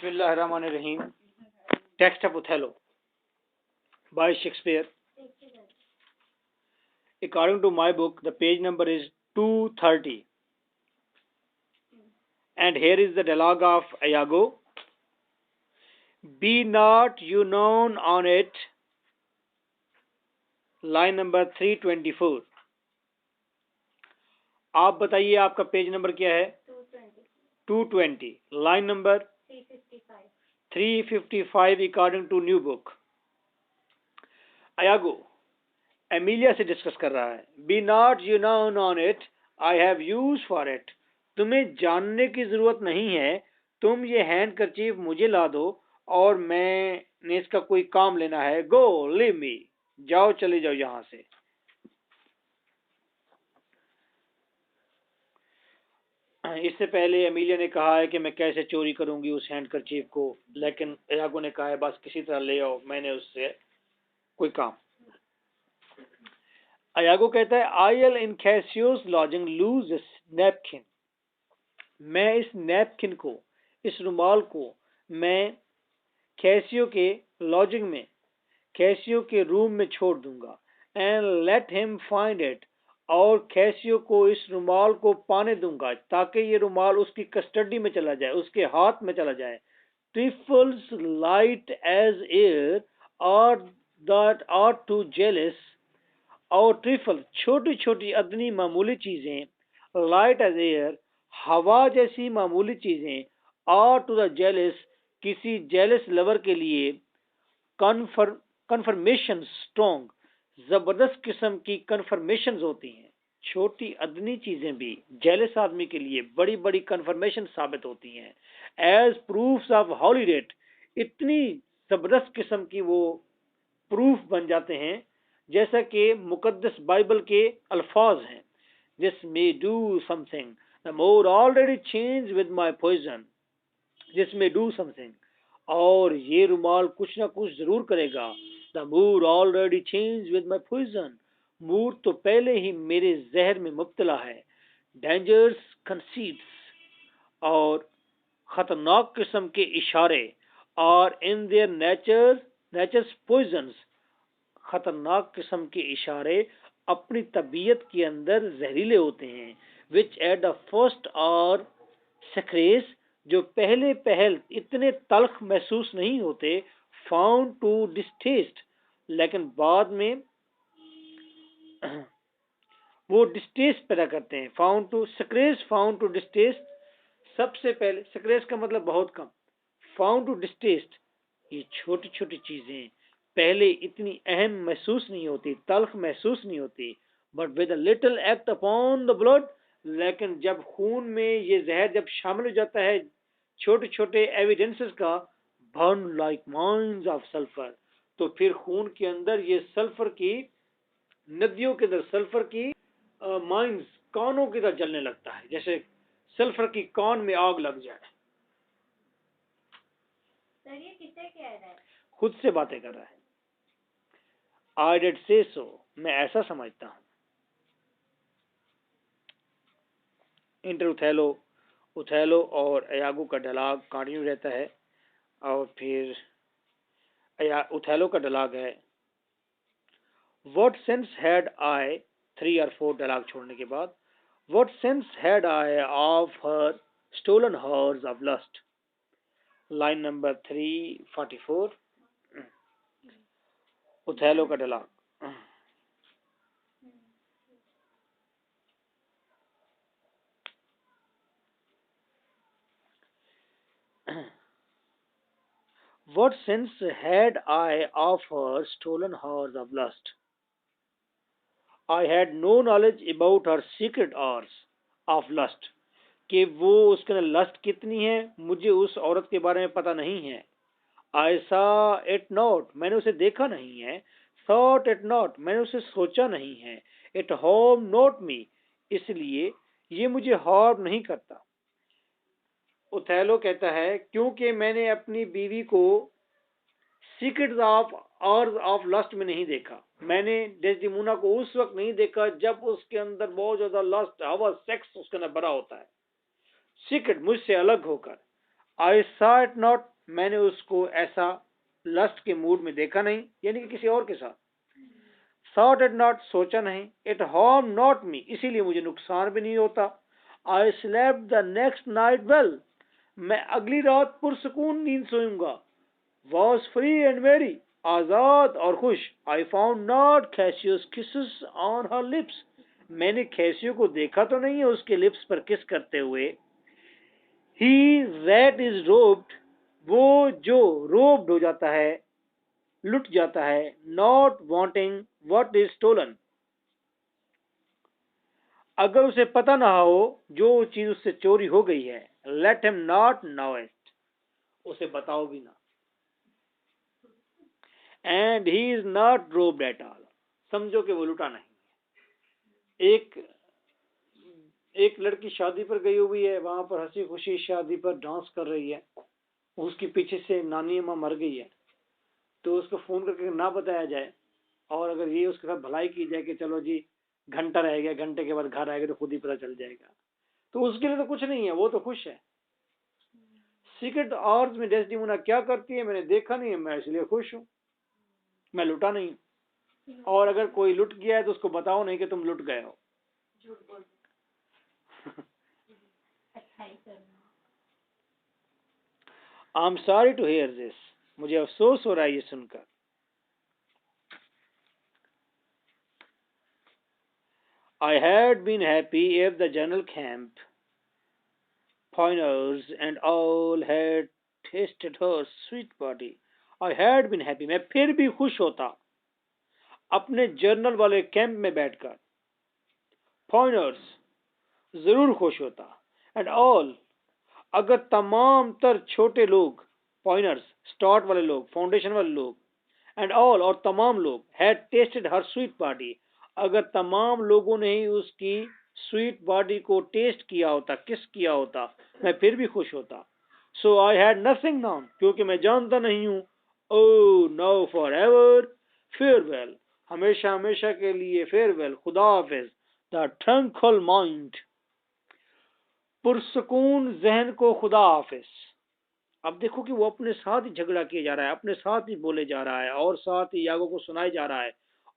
Bismillahirrahmanirrahim. Text of Othello by Shakespeare. According to my book, the page number is 230. And here is the dialogue of Iago. Be not you known on it. Line number 324. आप बताइए आपका page number क्या है? 220. Line number 355 according to new book. Iago Emilia से discuss कर रहा है. Be not you known on it, I have use for it. तुम्हें जानने की जरूरत नहीं है, तुम ये हैंड करचीफ मुझे ला दो और मैंने इसका कोई काम लेना है. गो लीव मी, जाओ चले जाओ यहां से. इससे पहले एमिलिया ने कहा है कि मैं कैसे चोरी करूंगी उस हैंड करचीफ को, लेकिन यागो ने कहा है बस किसी तरह ले आओ, मैंने उससे कोई काम. यागो कहता है I'll in Cassio's lodging lose this napkin. मैं इस नैपकिन को, इस रुमाल को मैं कैसियो के लॉजिंग में, कैसियो के रूम में छोड़ दूंगा. And let him find it, और कैसियो को इस रुमाल को पाने दूंगा ताकि ये रुमाल उसकी कस्टडी में चला जाए, उसके हाथ में चला जाए. ट्रिफल्स लाइट एज एयर और दैट आर टू जेलस. और ट्रिफल छोटी छोटी अदनी मामूली चीजें, लाइट एज एयर हवा जैसी मामूली चीजें, और टू द जेलस किसी जेलस लवर के लिए कन्फर्मेशन स्ट्रॉन्ग, जबरदस्त किस्म की कन्फर्मेशन होती हैं. छोटी अदनी चीजें भी जेलस आदमी के लिए बड़ी बड़ी कन्फर्मेशन साबित होती हैं. As proofs of holy date, इतनी जबरदस्त किस्म की वो प्रूफ बन जाते हैं जैसा कि मुकद्दस बाइबल के अल्फाज हैं. This may do something, the moor already change with my poison. This may do something, और ये रुमाल कुछ ना कुछ जरूर करेगा. The moor already change with my poison, moor तो पहले ही मेरे जहर में मुब्तला है. डेंजर्स कंसीट्स, और खतरनाक किस्म के इशारे. और इन देयर नेचर्स पॉइजन्स, खतरनाक किस्म के इशारे अपनी तबीयत के अंदर जहरीले होते हैं. विच एट द फर्स्ट और सक्रेस, जो पहले पहल इतने तल्ख महसूस नहीं होते. फाउंड टू डिस्टेस्ट, लेकिन बाद में वो डिस्टेस्ट पैदा करते हैं. Found to scarce, found to distaste. सबसे पहले सक्रेस का मतलब बहुत कम, फाउंड टू डिस्टेस्ट. ये छोटी छोटी चीजें पहले इतनी अहम महसूस नहीं होती, तल्ख महसूस नहीं होती. But with a little act upon the blood, लेकिन जब खून में ये जहर जब शामिल हो जाता है छोटे छोटे एविडेंसेस का, burn like mines of sulphur, तो फिर खून के अंदर ये सल्फर की नदियों के अंदर सल्फर की माइंस कौनों की तरह जलने लगता है, जैसे सल्फर की कौन में आग लग जाए. सर ये किससे कह रहा है? खुद से बातें कर रहा है. आई डिड से सो, मैं ऐसा समझता हूं. इंटर उथैलो और यागो का डायलॉग कंटिन्यू रहता है. और फिर उथैलो का डायलॉग है व्हाट सेंस हैड आई, 3 और 4 डायलॉग छोड़ने के बाद, what sense had I of her stolen hours of lust. Line number 344. Othello का dialogue. What sense had I of her stolen horse of lust? I had no knowledge about her secret hours of lust. कि वो उसके अंदर lust कितनी है, मुझे उस औरत के बारे में पता नहीं है. I saw it not, मैंने उसे देखा नहीं है. Thought it not, मैंने उसे सोचा नहीं है. It harmed not me, इसलिए ये मुझे हार्म नहीं करता. उथैलो कहता है क्योंकि मैंने अपनी बीवी को सीक्रेट्स ऑफ लस्ट में नहीं देखा. मैंने डेस्टिमोना को उस वक्त नहीं देखा जब उसके अंदर बहुत ज्यादा लस्ट, हवा, सेक्स उसके अंदर भरा होता है, सीक्रेट मुझसे अलग होकर. आई सॉ इट नॉट, मैंने उसको ऐसा लस्ट के मूड में देखा नहीं, यानी कि किसी और के साथ। thought it not, सोचा नहीं। it harm not me, इसीलिए मुझे नुकसान भी नहीं होता। I slept the next night well, मैं अगली रात पुरसुकून नींद सोऊंगा। was free and merry, आजाद और खुश। I found not Cassius kisses on her lips, मैंने कैसियो को देखा तो नहीं है उसके लिप्स पर किस करते हुए। he that is robed, वो जो रोब्ड हो जाता है, लुट जाता है। not wanting what is stolen, अगर उसे पता ना हो जो चीज उससे चोरी हो गई है। let him not know it, उसे बताओ भी ना। and he is not robbed at all, समझो कि वो लुटा नहीं। एक लड़की शादी पर गई हुई है, वहां पर हंसी खुशी शादी पर डांस कर रही है। उसके पीछे से नानी अम्मा मर गई है, तो उसको फोन करके ना बताया जाए, और अगर ये उसके साथ भलाई की जाए कि चलो जी घंटा रह गया, घंटे के बाद घर आएगा तो खुद ही पता चल जाएगा, तो उसके लिए तो कुछ नहीं है, वो तो खुश है। सीक्रेट आवर्स में डेस्टिमोना क्या करती है, मैंने देखा नहीं है, मैं इसलिए खुश हूं, मैं लुटा नहीं। और अगर कोई लुट गया है तो उसको बताओ नहीं कि तुम लुट गए हो। झूठ बोल अच्छाई करना। I am sorry to hear this, मुझे अफसोस हो रहा है ये सुनकर। I had been happy if the general camp pointers and all had tasted her sweet body. I had been happy, मैं फिर भी खुश होता अपने जर्नल वाले कैंप में बैठकर। पॉइंटर्स, जरूर खुश होता। एंड ऑल, अगर तमाम तर छोटे लोग, पॉइंटर्स स्टार्ट वाले लोग, फाउंडेशन वाले लोग, एंड ऑल और तमाम लोग, had tested her sweet body, अगर तमाम लोगों ने ही उसकी स्वीट बॉडी को टेस्ट किया होता, किस किया होता, मैं फिर भी खुश होता। So I had nothing now, क्योंकि मैं जानता नहीं हूं। O no forever, farewell, हमेशा हमेशा के लिए फेयरवेल, खुदा हाफिज। द ट्रंकल माइंड, पुरसकून जहन को खुदा हाफिज। अब देखो कि वो अपने साथ ही झगड़ा किया जा रहा है, अपने साथ ही बोले जा रहा है, और साथ ही यागो को सुनाया जा रहा है,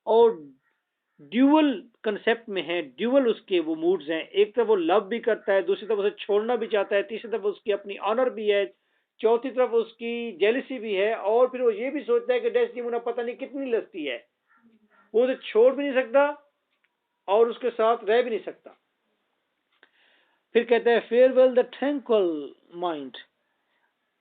और ड्यूअल कंसेप्ट में है, ड्यूअल उसके वो मूड्स हैं। एक तरफ वो लव भी करता है, दूसरी तरफ उसे छोड़ना भी चाहता है, तीसरी तरफ उसकी अपनी ऑनर भी है, चौथी तरफ उसकी जेलिसी भी है, और फिर वो ये भी सोचता है कि डेस्टिमोना पता नहीं कितनी लस्ती है, वो उसे छोड़ भी नहीं सकता और उसके साथ रह भी नहीं सकता। फिर कहते हैं फेयरवेल द ट्रैंक्विल माइंड,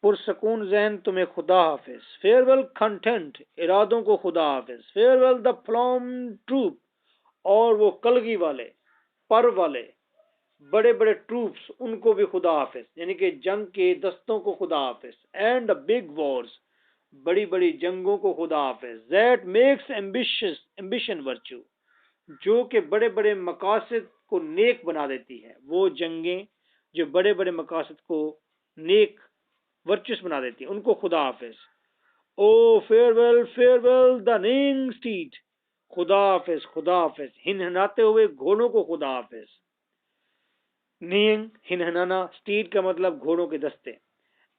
पुरसकून जहन तुम्हें खुदा हाफिज। फेयरवेल कंटेंट, इरादों को खुदा हाफिज। फेयरवेल द फ्लॉम ट्रूप, और वो कलगी वाले, पर वाले बड़े बड़े ट्रूप्स, उनको भी खुदा हाफिज, यानी कि जंग के दस्तों को खुदा हाफिज। एंड द बिग वॉर्स, बड़ी बड़ी जंगों को खुदा हाफिज। दैट मेक्स एम्बिशन वर्च्यू, जो कि बड़े बड़े मकासद को नेक बना देती है। वो जंगें जो बड़े बड़े मकासद को नेक, वर्चुअस बना देती है, उनको खुदा हाफिज। ओ फेयरवेल फेयरवेल द नेइंग स्टीड, खुदा हाफिज खुदा हाफिज, हिनहनाते हुए घोड़ों को खुदा हाफिज। नेइंग हिनहनाना, स्टीड का मतलब घोड़ों के दस्ते।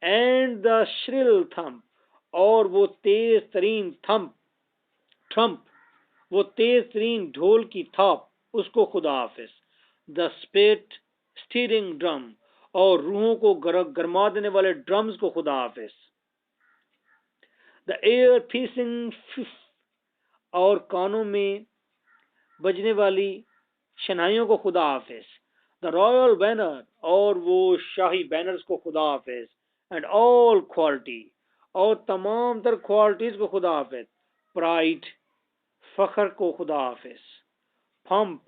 एंड द श्रिल थंप, और वो तेज तरीन थंप, ट्रम्प, वो तेज तरीन ढोल की थाप, उसको खुदा हाफिज। द स्पेट स्टीरिंग ड्रम, और रूहों को गरमा देने वाले ड्रम्स को खुदा हाफिज। द एयर पीसिंग फिफ, और कानों में बजने वाली शनाइयों को खुदा हाफिज। द रॉयल बैनर, और वो शाही बैनर्स को खुदा हाफिज। एंड ऑल क्वालिटी, और तमाम तर क्वालिटीज को खुदा हाफिज। प्राइड, फखर को खुदा हाफिज। पंप,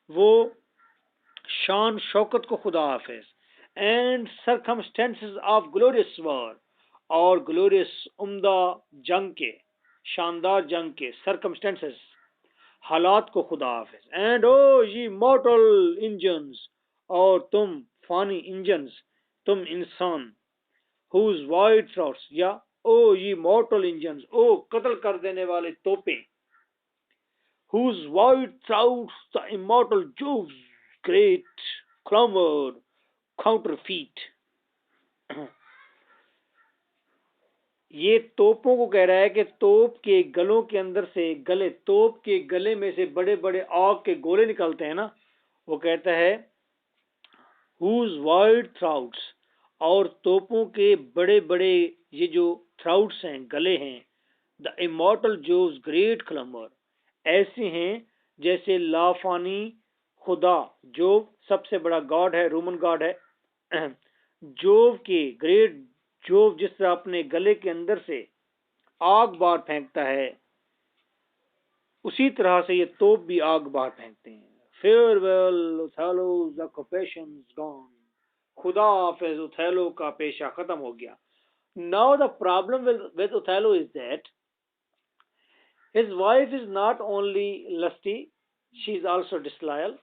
वो शान शौकत को खुदा हाफिज। And circumstances of glorious war, और ग्लोरियस उम्दा जंग के, शानदार जंग के सरकमस्टेंसेस, हालात को खुदा हाफिज। एंड ओ ये मॉर्टल इंजन्स, और तुम फानी इंजन्स, तुम इंसान, हुज वाइड थ्रॉट्स, या ओ ये मॉर्टल इंजन्स, ओ कत्ल कर देने वाले तोपें, whose wide shrouds the immortal Jove's great clamor counterfeit. ये तोपों को कह रहा है कि तोप के गलों के अंदर से तोप के गले में से बड़े बड़े आग के गोले निकलते हैं ना, वो कहता है whose wide throats, और तोपों के बड़े बड़े ये जो थ्राउट्स हैं, गले हैं, द इमोर्टल जोव्स ग्रेट क्लमर, ऐसे हैं जैसे लाफानी खुदा, जोव सबसे बड़ा गॉड है, रोमन गॉड है, जोव के ग्रेट जोव जिस तरह अपने गले के अंदर से आग बाहर फेंकता है, उसी तरह से ये तोप भी आग बाहर फेंकते हैं। फेयरवेल ओथेलो's occupation's gone, खुदा हाफिज, ओथेलो का पेशा खत्म हो गया। Now the problem with Othello is that his wife is not only lusty, she is also disloyal.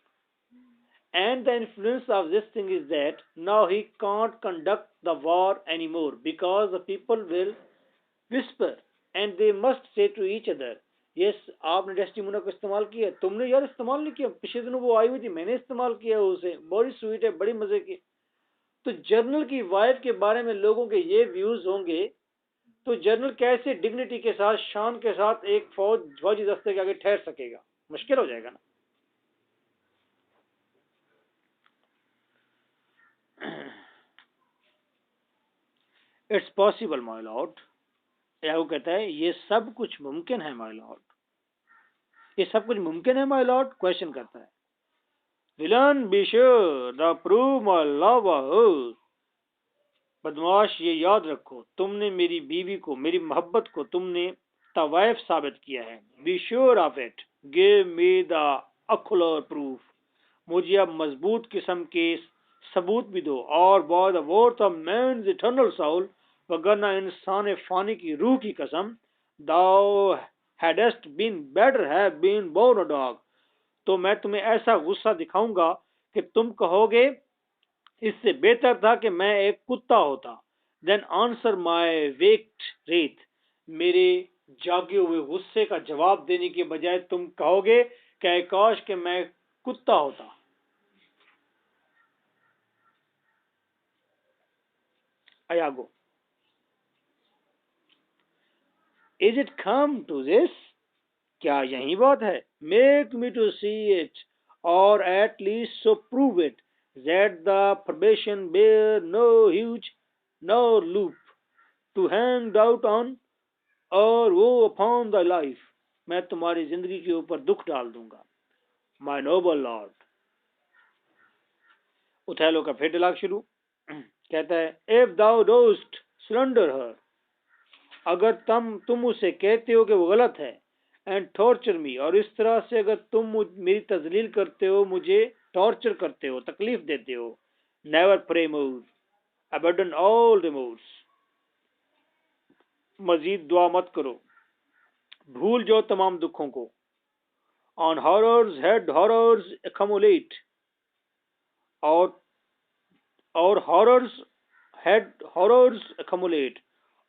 And the influence of this thing is that now he can't conduct the war anymore because the people will whisper and they must say to each other, yes, आपने Desdemona को इस्तेमाल किया, तुमने यार इस्तेमाल नहीं किया, पिछले दिनों वो आई हुई थी, मैंने इस्तेमाल किया उसे, बड़ी स्वीट है, बड़ी मजे की। तो जनरल की वाइफ के बारे में लोगों के ये व्यूज होंगे, तो जनरल कैसे डिग्निटी के साथ, शान के साथ एक फौजी दस्ते के आगे ठहर सकेगा? मुश्किल हो जाएगा ना। It's possible my Lord, Yahoo कहता है ये सब कुछ मुमकिन है माय लॉर्ड, ये सब कुछ मुमकिन है माय लॉर्ड। क्वेश्चन करता है, villain be sure the prove my love, बदमाश ये याद रखो, तुमने मेरी बीवी को, मेरी मोहब्बत को तुमने तवाइफ साबित किया है। Be sure of it, give me the ocular proof, मुझे अब मजबूत किस्म के सबूत भी दो। और by the worth of man's eternal soul, वगरना इंसान फानी की रूह की कसम, thou hadst been better have been born a dog, तो मैं तुम्हें ऐसा गुस्सा दिखाऊंगा कि तुम कहोगे इससे बेहतर था कि मैं एक कुत्ता होता। देन आंसर माय वेक्ड रेत, मेरे जागे हुए गुस्से का जवाब देने के बजाय तुम कहोगे कि काश कि मैं कुत्ता होता। Iago, is it come to this, क्या यही बात है? Make me to see it, or at least so prove it that the probation bear no huge, no loop to hang doubt on, or woe upon thy life, मैं तुम्हारी जिंदगी के ऊपर दुख डाल दूंगा। My noble lord, उथैलो का फिर डायलॉग शुरू, कहता है, if thou dost slander her, अगर तुम उसे कहते हो कि वो गलत है, एंड टॉर्चर मी, और इस तरह से अगर तुम मेरी तजलील करते हो, मुझे टॉर्चर करते हो, तकलीफ देते हो, नेवर प्रे मोर, अबंडन ऑल रिमोर्स, मजीद दुआ मत करो, भूल जाओ तमाम दुखों को। On horrors head horrors accumulate, और हॉरर्स हेड हॉरर्स एक्यूमुलेट,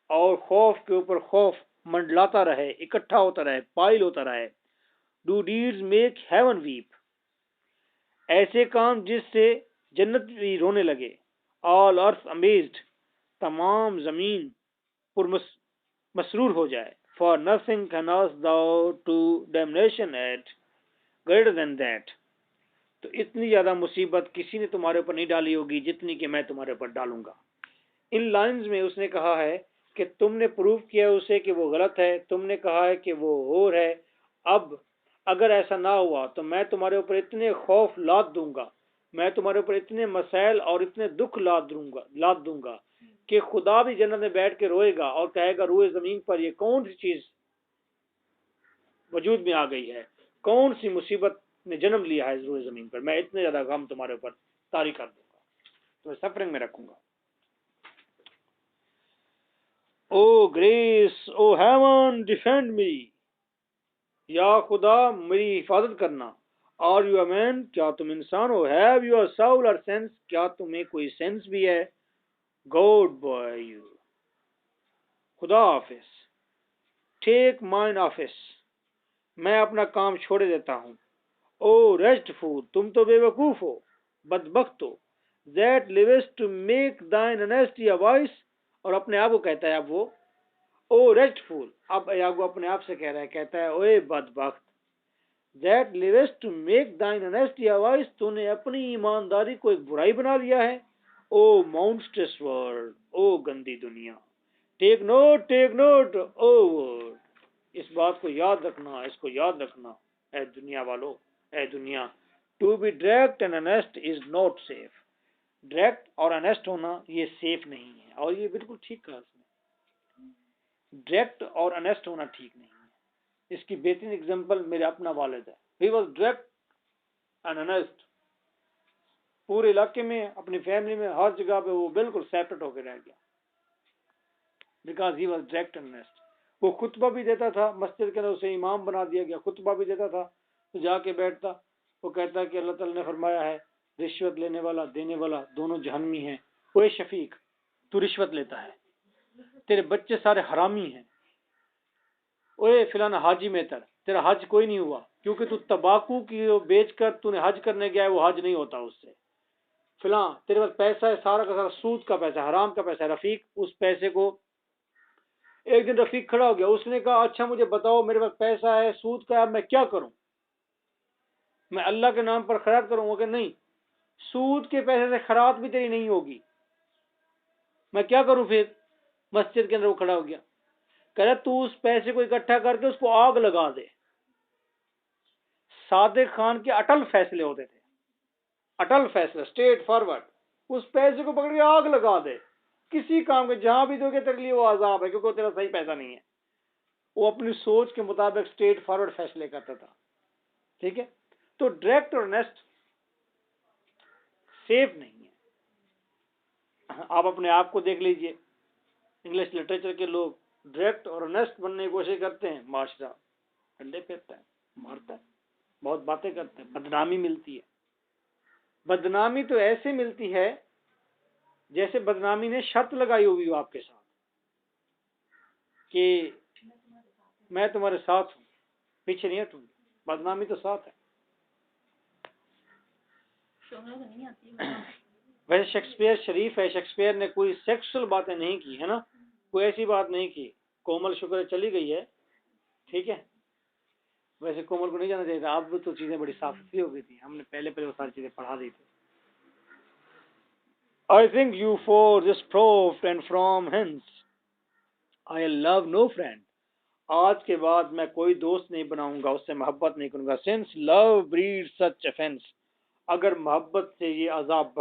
और खौफ के ऊपर खौफ मंडलाता रहे, इकट्ठा होता रहे, पाइल होता रहे। Do deeds make heaven weep, ऐसे काम जिससे जन्नत भी रोने लगे। ऑल अर्थ अमेज्ड, तमाम जमीन मसरूर हो जाए। For nothing can ask thou to damnation add greater than that, तो इतनी ज्यादा मुसीबत किसी ने तुम्हारे ऊपर नहीं डाली होगी जितनी कि मैं तुम्हारे ऊपर डालूंगा। इन लाइंस में उसने कहा है कि तुमने प्रूव किया उसे कि वो गलत है, तुमने कहा है कि वो और है, अब अगर ऐसा ना हुआ तो मैं तुम्हारे ऊपर इतने खौफ लाद दूंगा, मैं तुम्हारे ऊपर इतने मसाइल और इतने दुख लाद दूंगा कि खुदा भी जन्नत में बैठ के रोएगा और कहेगा, रूए जमीन पर ये कौन सी चीज वजूद में आ गई है, कौन सी मुसीबत ने जन्म लिया है इस रूए जमीन पर, मैं इतने ज्यादा गम तुम्हारे ऊपर तारी कर दूंगा, तुम्हें सफरिंग में रखूंगा। ओ ग्रेस, ओ हेवन डिफेंड मी, या खुदा मेरी हिफाजत करना। आर यू अ मैन, क्या तुम इंसान हो? हैव यू अ सोल और सेंस, क्या तुम्हें कोई सेंस भी है? गॉड बॉय यू, खुदा हाफिज। टेक माइन ऑफिस, मैं अपना काम छोड़ देता हूँ। ओ रेस्ट फूल, तुम तो बेवकूफ हो, बदबख्त हो। दैट लिव्स टू मेक दाइन ऑनेस्टी अ वॉइस, और अपने आप को कहता है अब वो, ओ रेस्टफुल। अब यागो अपने आप से कह रहा है, कहता है ओए बदबख्त, दैट लिवेस्ट टू मेक दाइन ऑनेस्टी अवाइस, तूने अपनी ईमानदारी को एक बुराई बना लिया है। ओ मॉन्स्टरस वर्ल्ड, ओ गंदी दुनिया, टेक नोट ओ वर्ल्ड, इस बात को याद रखना, इसको याद रखना ए दुनिया वालों, ए दुनिया, to be direct and honest is not safe. Direct और ऑनेस्ट होना ये सेफ नहीं है। और ये बिल्कुल ठीक कहा इसने, डायरेक्ट और ऑनेस्ट होना ठीक नहीं है। इसकी बेहतरीन एग्जांपल मेरे अपना वालिद है। He was direct and honest, पूरे इलाके में, अपनी फैमिली में, हर जगह पे वो बिल्कुल सेपरेट होकर रह गया, because he was direct and honest. वो खुतबा भी देता था मस्जिद के अंदर, उसे इमाम बना दिया गया, खुतबा भी देता था, तो जाके बैठता, वो कहता कि अल्लाह ताला ने फरमाया है रिश्वत लेने वाला देने वाला दोनों जहन्नमी हैं। ओए शफीक, तू रिश्वत लेता है, तेरे बच्चे सारे हरामी हैं। ओए फिलाना हाजी मेहतर, तेरा हज कोई नहीं हुआ क्योंकि तू तंबाकू की बेचकर तूने हज करने गया है, वो हज नहीं होता उससे। फिलहाल तेरे पास पैसा है, सारा का सारा सूद का पैसा, हराम का पैसा है। रफीक उस पैसे को, एक दिन रफीक खड़ा हो गया, उसने कहा अच्छा मुझे बताओ, मेरे पास पैसा है सूद का, अब मैं क्या करूं? मैं अल्लाह के नाम पर खैरात करूंगा कि नहीं? सूद के पैसे से खैरात भी तेरी नहीं होगी, मैं क्या करूं फिर? मस्जिद के अंदर वो खड़ा हो गया, कह रहा तू उस पैसे को इकट्ठा करके उसको आग लगा दे। सादिक खान के अटल फैसले होते थे, अटल फैसला, स्ट्रेट फॉरवर्ड। उस पैसे को पकड़ के आग लगा दे, किसी काम के, जहां भी दोगे तेरे लिए वो अजाब है, क्योंकि वो तेरा सही पैसा नहीं है। वो अपनी सोच के मुताबिक स्ट्रेट फॉरवर्ड फैसले करता था। ठीक है, तो डायरेक्ट और ऑनेस्ट सेफ नहीं है। आप अपने आप को देख लीजिए, इंग्लिश लिटरेचर के लोग डायरेक्ट और ऑनेस्ट बनने की कोशिश करते हैं, माशरा अंडे फेंकता है, मारता है, बहुत बातें करते हैं, बदनामी मिलती है। बदनामी तो ऐसे मिलती है जैसे बदनामी ने शर्त लगाई हुई हो आपके साथ कि मैं तुम्हारे साथ हूं, पीछे नहीं हटूंगी। बदनामी तो साथ है। वैसे शेक्सपियर शरीफ है, शेक्सपियर ने कोई सेक्सुअल बातें नहीं की है ना, कोई ऐसी बात नहीं की। कोमल शुक्र चली गई है, ठीक है, वैसे कोमल को नहीं जाना चाहिए था। अब तो चीजें बड़ी साफ सुथरी हो गई थी, हमने पहले वो सारी चीजें पढ़ा दी थी। I think you for this proved and from hence I love no friend. आज के बाद मैं कोई दोस्त नहीं बनाऊंगा, उससे मोहब्बत नहीं करूंगा। Since love breeds such offense, अगर मोहब्बत से ये अजाब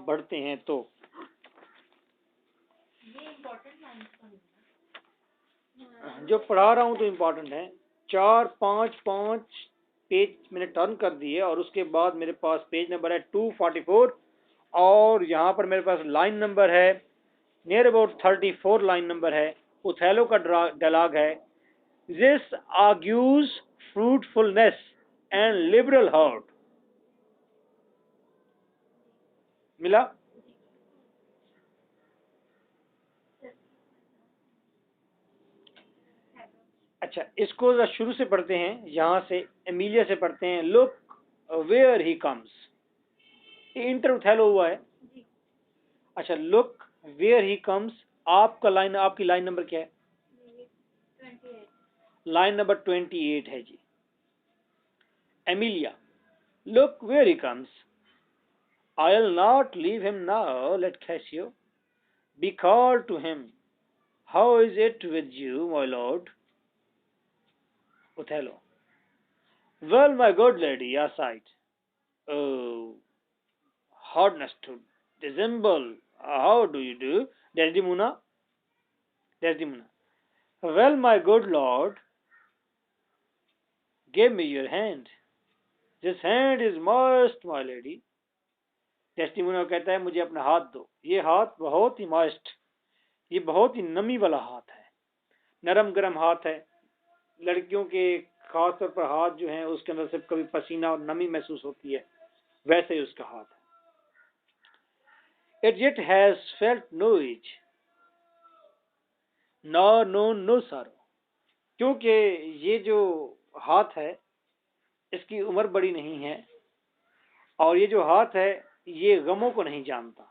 बढ़ते हैं तो। ये इम्पोर्टेंट लाइन जो पढ़ा रहा हूं तो इम्पोर्टेंट है। 4-5 पेज मैंने टर्न कर दिए और उसके बाद मेरे पास पेज नंबर है 244 और यहाँ पर मेरे पास लाइन नंबर है नियर अबाउट 34 लाइन नंबर है। ओथेलो का डायलॉग है, this argues fruitfulness and liberal heart. मिला? अच्छा, इसको जरा शुरू से पढ़ते हैं, यहां से एमिलिया से पढ़ते हैं। Look where he comes, enter Othello हुआ है। अच्छा, लुक वेयर ही कम्स, आपकी लाइन नंबर क्या है? 28। लाइन नंबर 28 है जी। Emilia, look where he comes, I'll not leave him now, let Cassio be called to him. How is it with you, my lord? Othello, well, my good lady, your sight. Oh, hardness to dissemble. How do you do? Desdemona. Well, my good lord, give me your hand. This hand is moist, my lady. Desdemona कहता है मुझे अपना हाथ दो, ये हाथ बहुत ही moist, ये बहुत ही नमी वाला हाथ है, नरम गरम हाथ है। लड़कियों के खास तौर पर हाथ जो हैं उसके अंदर सिर्फ कभी पसीना और नमी महसूस होती है, वैसे ही उसका हाथ है। It yet has felt no age, nor known no sorrow, क्योंकि ये जो हाथ है इसकी उम्र बड़ी नहीं है और ये जो हाथ है ये गमों को नहीं जानता।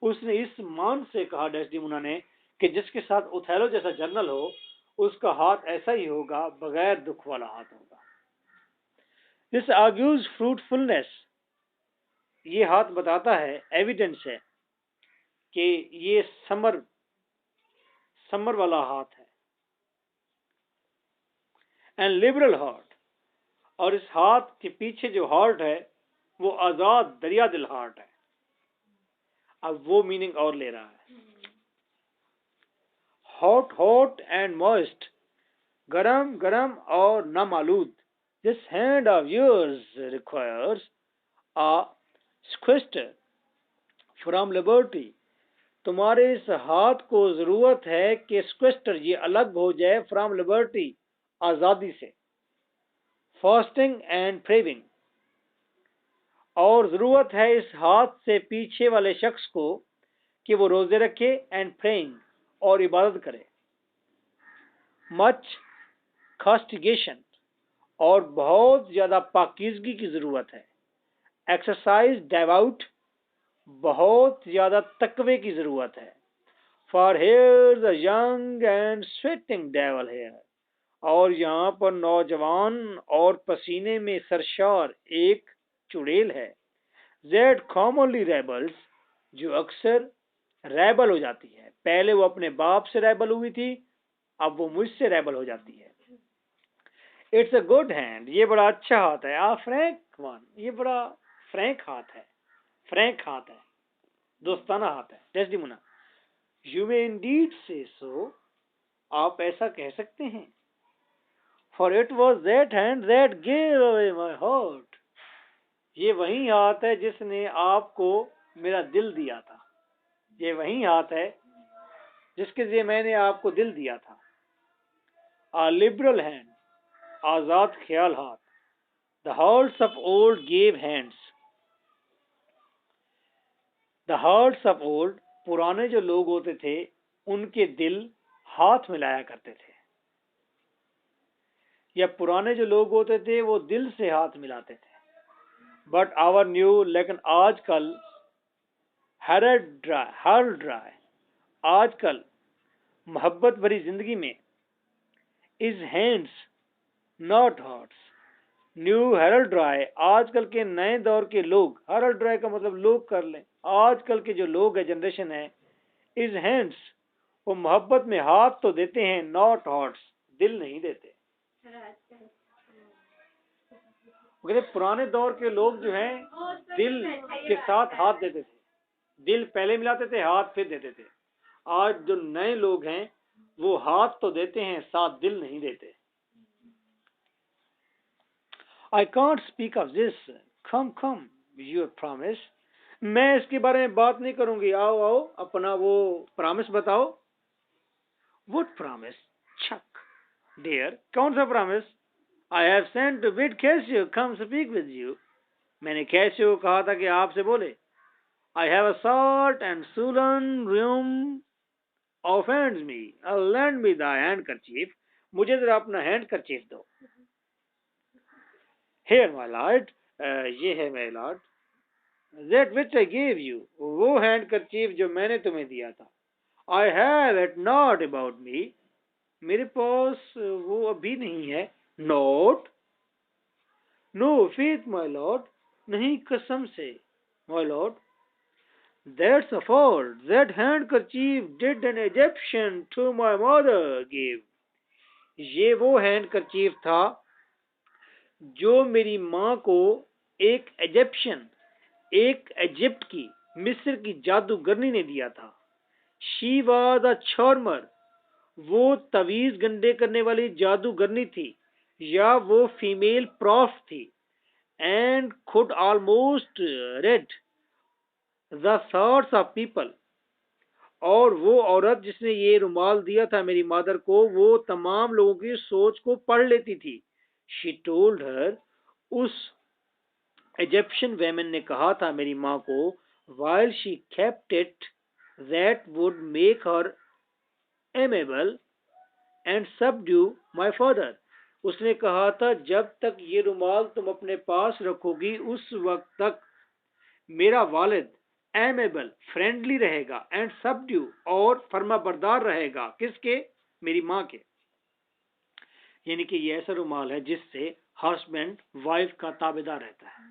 उसने इस मान से कहा डेस्डिमोना ने कि जिसके साथ ओथेलो जैसा जर्नल हो उसका हाथ ऐसा ही होगा, बगैर दुख वाला हाथ होगा। दिस आर्ग्यूज फ्रूटफुलनेस, ये हाथ बताता है, एविडेंस है कि ये समर वाला हाथ है। एंड लिबरल हार्ट, और इस हाथ के पीछे जो हार्ट है वो आजाद दरिया दिल हार्ट है। अब वो मीनिंग और ले रहा है। हॉट हॉट एंड मॉइस्ट, गरम गरम और नमालूद। This hand of yours requires a sequester from liberty, तुम्हारे इस हाथ को जरूरत है कि स्क्वेस्टर, ये अलग हो जाए, फ्रॉम लिबर्टी, आजादी से। फास्टिंग एंड प्रेविंग, और जरूरत है इस हाथ से पीछे वाले शख्स को कि वो रोजे रखे, एंड प्रेइंग, और इबादत करे। मच कास्टिगेशन, और बहुत ज्यादा पाकीज़गी की जरूरत है। एक्सरसाइज डेवाउट, बहुत ज्यादा तकवे की जरूरत है। For here the young and sweating devil here, और यहाँ पर नौजवान और पसीने में सरशार एक चुड़ैल है। दैट कॉमनली रेबल्स, जो अक्सर रेबल हो जाती है। पहले वो अपने बाप से रेबल हुई थी, अब वो मुझसे रेबल हो जाती है। इट्स अ गुड हैंड, ये बड़ा अच्छा हाथ है। आ फ्रैंक वन, ये बड़ा फ्रैंक हाथ है, फ्रैंक हाथ है, दोस्ताना हाथ है। डेस्डिमोना, यू मे इंडीड से सो, आप ऐसा कह सकते हैं। For it was that hand that gave away my heart, ये वही हाथ है जिसने आपको मेरा दिल दिया था। ये वही हाथ है जिसके लिए मैंने आपको दिल दिया था। आ लिबरल हैंड, आजाद ख्याल हाथ। The hearts of old gave hands, the hearts of old, पुराने जो लोग होते थे उनके दिल हाथ मिलाया करते थे, या पुराने जो लोग होते थे वो दिल से हाथ मिलाते थे। बट आवर न्यू, लेकिन आजकल हर ड्राई, आजकल मोहब्बत भरी जिंदगी में, is hands not hearts. New heraldry, आजकल के नए दौर के लोग, हेरल्ड ड्राई का मतलब लोग कर लें, आजकल के जो लोग है, जनरेशन है, इज हैंड्स, वो मोहब्बत में हाथ तो देते हैं, नॉट हार्ट्स, दिल नहीं देते। कहते पुराने दौर के लोग जो हैं दिल के साथ हाथ देते थे, दिल पहले मिलाते थे, हाथ फिर देते थे। आज जो नए लोग हैं वो हाथ तो देते हैं, साथ दिल नहीं देते। I can't speak of this. Come, your promise. मैं इसके बारे में बात नहीं करूंगी। आओ, अपना वो प्रॉमिस बताओ। What promise? Chuck, dear, कौन सा promise? I have sent to bid Cassio come speak with you. मैंने कैसियो को कहा था कि आपसे बोले। I have a salt and sullen room offends me. Lend me thy handkerchief. मुझे जरा अपना हैंडकरचीफ दो। Here, my lord, ये है my lord. That which I gave you, वो हैंडकरचीफ जो मैंने तुम्हें दिया था। I have it not about me, मेरे पास वो अभी नहीं है। Not, no faith, my lord, नहीं कसम से, my lord. That's a fault. That handkerchief did an Egyptian to my mother gave. ये वो हैंडकरचीफ था जो मेरी माँ को एक इजिप्शियन, एक इजिप्ट की, मिस्र की जादूगरनी ने दिया था। शी वाज अ charmer, वो तवीज गंडे करने वाली जादूगरनी थी, या वो फीमेल प्रॉफ थी। And could almost read the thoughts of people, और वो औरत जिसने ये रुमाल दिया था मेरी मदर को, वो तमाम लोगों की सोच को पढ़ लेती थी। शी टोल्ड हर, उस इजिप्शियन वेमेन ने कहा था मेरी माँ को, while she kept it, that would make her amiable and subdue my father. उसने कहा था जब तक ये रुमाल तुम अपने पास रखोगी उस वक्त तक मेरा वालिद एमेबल फ्रेंडली रहेगा, एंड सबड्यू और फर्माबरदार रहेगा। किसके? मेरी माँ के। यानी कि ये ऐसा रुमाल है जिससे हस्बैंड वाइफ का ताबेदार रहता है।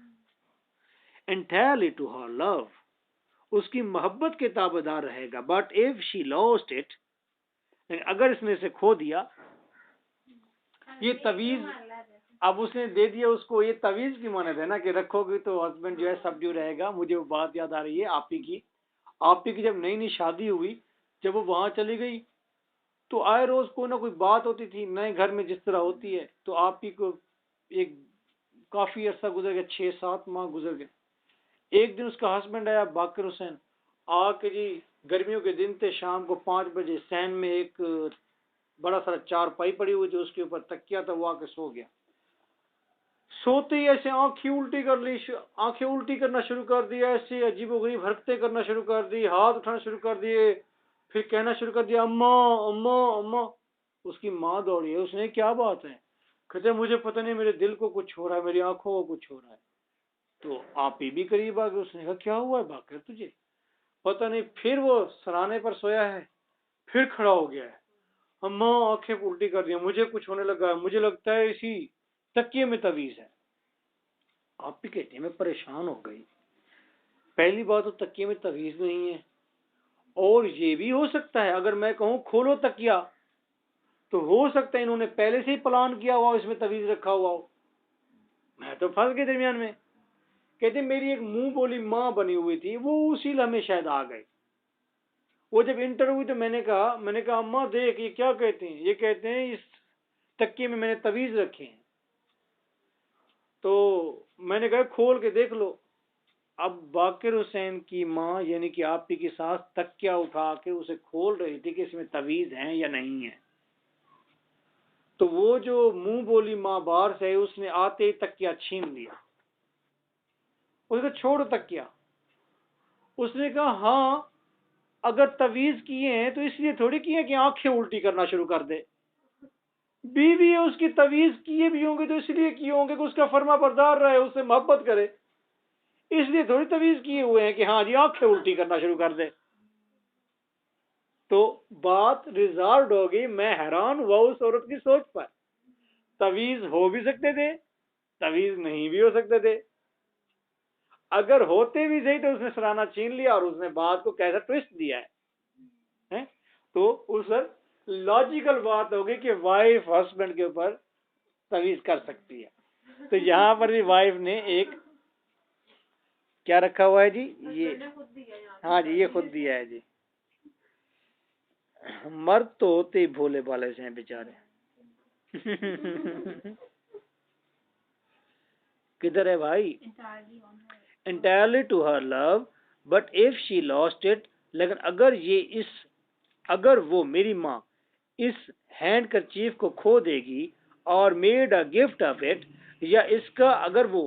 एंटायरली टू हर लव, उसकी मोहब्बत के ताबेदार रहेगा। But if she lost it, अगर इसने इसे खो दिया, ये तवीज अब उसने दे दिया उसको, ये तवीज की मानत है ना कि रखोगे तो हस्बैंड जो है सबड्यू रहेगा। मुझे वो बात याद आ रही है आप ही की जब नई नई शादी हुई, जब वो वहां चली गई तो आए रोज कोई ना कोई बात होती थी नए घर में जिस तरह होती है। तो आप ही को एक काफी अरसा गुजर गया, 6-7 माह गुजर गए। एक दिन उसका हस्बैंड आया बाकर हुसैन, आके जी गर्मियों के दिन थे, शाम को 5 बजे सहन में एक बड़ा सारा चारपाई पड़ी हुई थी, उसके ऊपर तकिया था, वो आके सो गया। सोते ही ऐसे आंखें उल्टी कर ली, आंखें उल्टी करना शुरू कर दिया, ऐसे अजीबोगरीब हरकतें करना शुरू कर दी, हाथ उठाना शुरू कर दिए, फिर कहना शुरू कर दिया अम्मा अम्मा अम्मा। उसकी माँ दौड़ी है, उसने क्या बात है? कहते मुझे पता नहीं, मेरे दिल को कुछ हो रहा है, मेरी आंखों को कुछ हो रहा है। तो आप ही भी करीब आ गए। उसने कहा क्या हुआ है बाकर तुझे? पता नहीं। फिर वो सराहने पर सोया है, फिर खड़ा हो गया है, अम्मा आंखें उल्टी कर रही है, मुझे कुछ होने लगा है, मुझे लगता है इसी तकिए में तवीज है। आप भी कहते हैं मैं परेशान हो गई। पहली बात तो तकिए में तवीज नहीं है, और ये भी हो सकता है अगर मैं कहूं खोलो तकिया, तो हो सकता है इन्होंने पहले से ही प्लान किया हुआ, इसमें तवीज रखा हुआ हो। मैं तो फंस गई दरमियान में। कहते मेरी एक मुंह बोली माँ बनी हुई थी, वो उसी लम्हे शायद आ गए। वो जब इंटर हुई तो मैंने कहा अम्मा देख ये क्या कहते हैं? ये कहते हैं इस तकिए में मैंने तवीज रखे हैं। तो मैंने कहा खोल के देख लो। अब बाकिर हुसैन की माँ यानी कि आप ही की सास तकिया उठा के उसे खोल रही थी कि इसमें तवीज हैं या नहीं है। तो वो जो मुंह बोली माँ बाहर से, उसने आते ही तकिया छीन लिया। उसने छोड़ो तकिया। उसने कहा हाँ, अगर तवीज किए हैं तो इसलिए थोड़ी किए कि आंखें उल्टी करना शुरू कर दे। बीवी है उसकी, तवीज किए भी होंगे तो इसलिए किए होंगे कि उसका फर्मा बरदार रहे, उससे मोहब्बत करे, इसलिए थोड़ी तवीज किए हुए हैं कि हाँ जी आंखें उल्टी करना शुरू कर दे। तो बात रिजॉल्व हो गई। मैं हैरान हुआ उस औरत की सोच पर। तवीज हो भी सकते थे, तवीज नहीं भी हो सकते थे। अगर होते भी सही तो उसने सराहना छीन लिया और उसने बात को कैसा ट्विस्ट दिया है? तो उस लॉजिकल बात होगी कि वाइफ हस्बैंड के ऊपर तवीज कर सकती है। तो यहां पर भी वाइफ ने एक क्या रखा हुआ है जी? ये हाँ जी, ये खुद दिया है जी। मर्द तो होते ही भोले भाले से हैं बेचारे। किधर है भाई? entirely to her love, but if she lost it, लेकिन अगर वो मेरी माँ इस हैंड करचीफ को खो देगी, और made a gift of it, या इसका अगर वो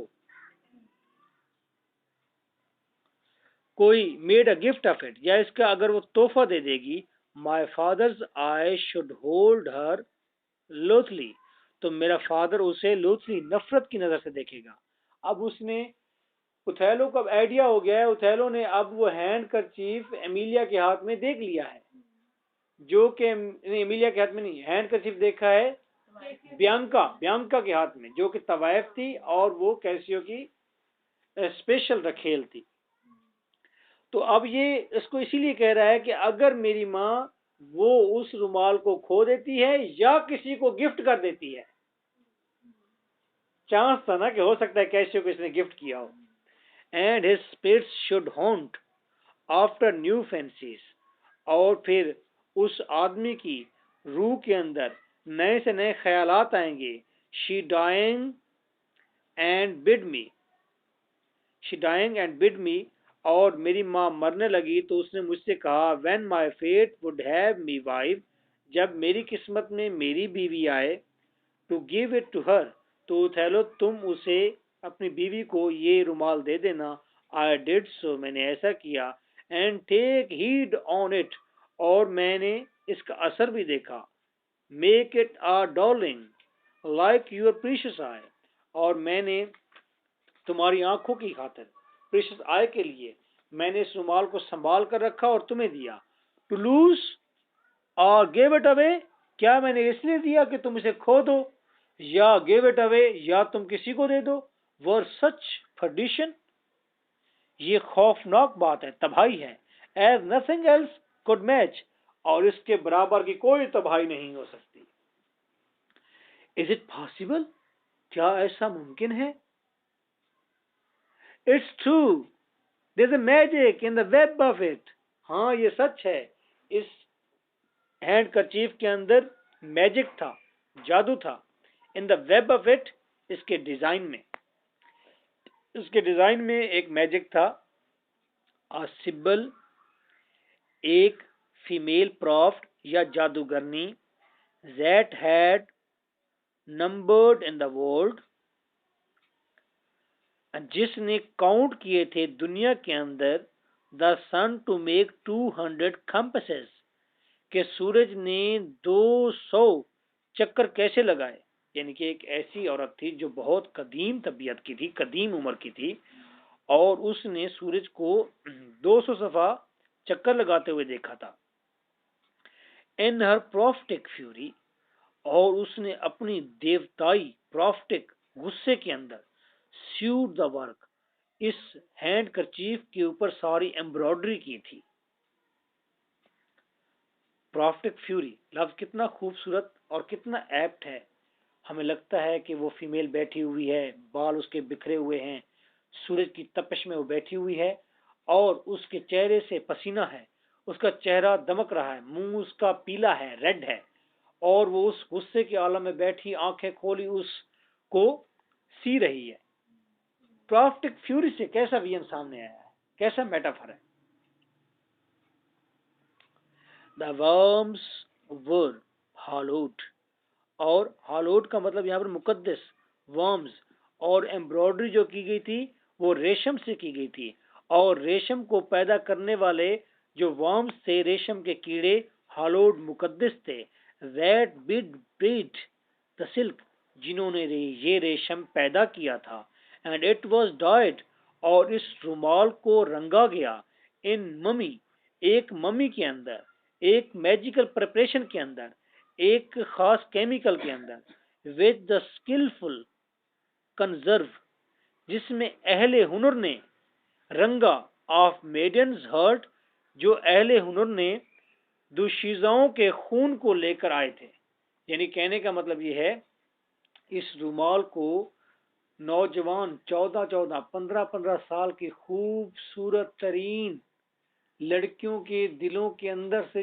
कोई made a gift of it, या इसका अगर वो तोहफा दे देगी, my father's eye should hold her loathly, तो मेरा फादर उसे लोथली नफरत की नजर से देखेगा। अब उसने उथैलो का आइडिया हो गया है। उथैलो ने अब वो हैंड करचीफ एमिलिया के हाथ में देख लिया है, जो कि एमिलिया के हाथ में नहीं, हैंड करचीफ देखा है बियांका के हाथ में, जो कि तवायफ थी और वो कैसियो की स्पेशल रखेल थी। तो अब ये इसको इसीलिए कह रहा है कि अगर मेरी माँ वो उस रुमाल को खो देती है या किसी को गिफ्ट कर देती है, चांस था ना कि हो सकता है कैसियो को इसने गिफ्ट किया हो, and his spirits should haunt after new fancies, और फिर उस आदमी की रूह के अंदर नए से नए ख्यालात आएंगे। She dying and bid me, और मेरी माँ मरने लगी तो उसने मुझसे कहा, when my fate would have me wife, जब मेरी किस्मत में मेरी बीवी आए, to give it to her, तो थैलो तुम उसे अपनी बीवी को ये रुमाल दे देना। आई डिड सो, मैंने ऐसा किया। And take heed on it, और मैंने इसका असर भी देखा। Make it a darling like your precious eye, और मैंने तुम्हारी आंखों की खातिर, प्रीशियस आई के लिए मैंने इस रुमाल को संभाल कर रखा और तुम्हें दिया। टू लूज और गिव इट अवे, क्या मैंने इसलिए दिया कि तुम इसे खो दो, या गिव इट अवे या तुम किसी को दे दो। वर सच फर्डिशन, ये खौफनाक बात है, तबाही है। As nothing else could match, और इसके बराबर की कोई तबाही नहीं हो सकती। इज इट पॉसिबल, क्या ऐसा मुमकिन है। It's true, there is a magic in the web of it, हाँ ये सच है, इस हैंड करचीफ के अंदर मैजिक था, जादू था। इन द वेब ऑफ इट, इसके डिजाइन में, इसके डिजाइन में एक मैजिक था। अ सिब्बल, एक फीमेल प्रॉफ्ट या जादूगरनी, that had numbered in the world, जिसने काउंट किए थे दुनिया के अंदर, the sun to make 200 compasses, कि सूरज ने 200 चक्कर कैसे लगाए। यानी कि एक ऐसी औरत थी जो बहुत कदीम तबीयत की थी, कदीम उम्र की थी, और उसने सूरज को 200 सफा चक्कर लगाते हुए देखा था। इन हर प्रॉफ्टिक फ्यूरी, और उसने अपनी देवताई प्रॉफ्टिक गुस्से के अंदर, स्यूड द वर्क, इस हैंड करचीफ के ऊपर सारी एम्ब्रॉयडरी की थी। प्रॉफ्टिक फ्यूरी लफ्ज कितना खूबसूरत और कितना एप्ट है। हमें लगता है कि वो फीमेल बैठी हुई है, बाल उसके बिखरे हुए हैं, सूरज की तपिश में वो बैठी हुई है, और उसके चेहरे से पसीना है, उसका चेहरा दमक रहा है, मुंह उसका पीला है, रेड है, और वो उस गुस्से के आलम में बैठी आंखें खोली उसको सी रही है। प्रॉफ्टिक फ्यूरी से कैसा विजन सामने आया है, कैसा मेटाफर है। द वर्म्स वर हॉलोड, और हॉलोड का मतलब यहाँ पर मुकद्दस, वर्म्स, और एम्ब्रॉयडरी जो की गई थी वो रेशम से की गई थी, और रेशम को पैदा करने वाले जो वर्म्स थे, रेशम के कीड़े, हॉलोड मुकद्दस थे। That bid breed the silk, जिन्होंने ये रेशम पैदा किया था। एंड इट वॉज डाइड, और इस रुमाल को रंगा गया, इन ममी, एक ममी के अंदर, एक मैजिकल प्रिपरेशन के अंदर, एक खास केमिकल के अंदर, विद द स्किलफुल कंजर्व, जिसमें अहले हुनर ने रंगा, ऑफ मेडन्स हर्ट, जो अहले हुनर ने दुशीजाओं के खून को लेकर आए थे। यानी कहने का मतलब यह है, इस रुमाल को नौजवान 14-14, 15-15 साल की खूबसूरत तरीन लड़कियों के दिलों के अंदर से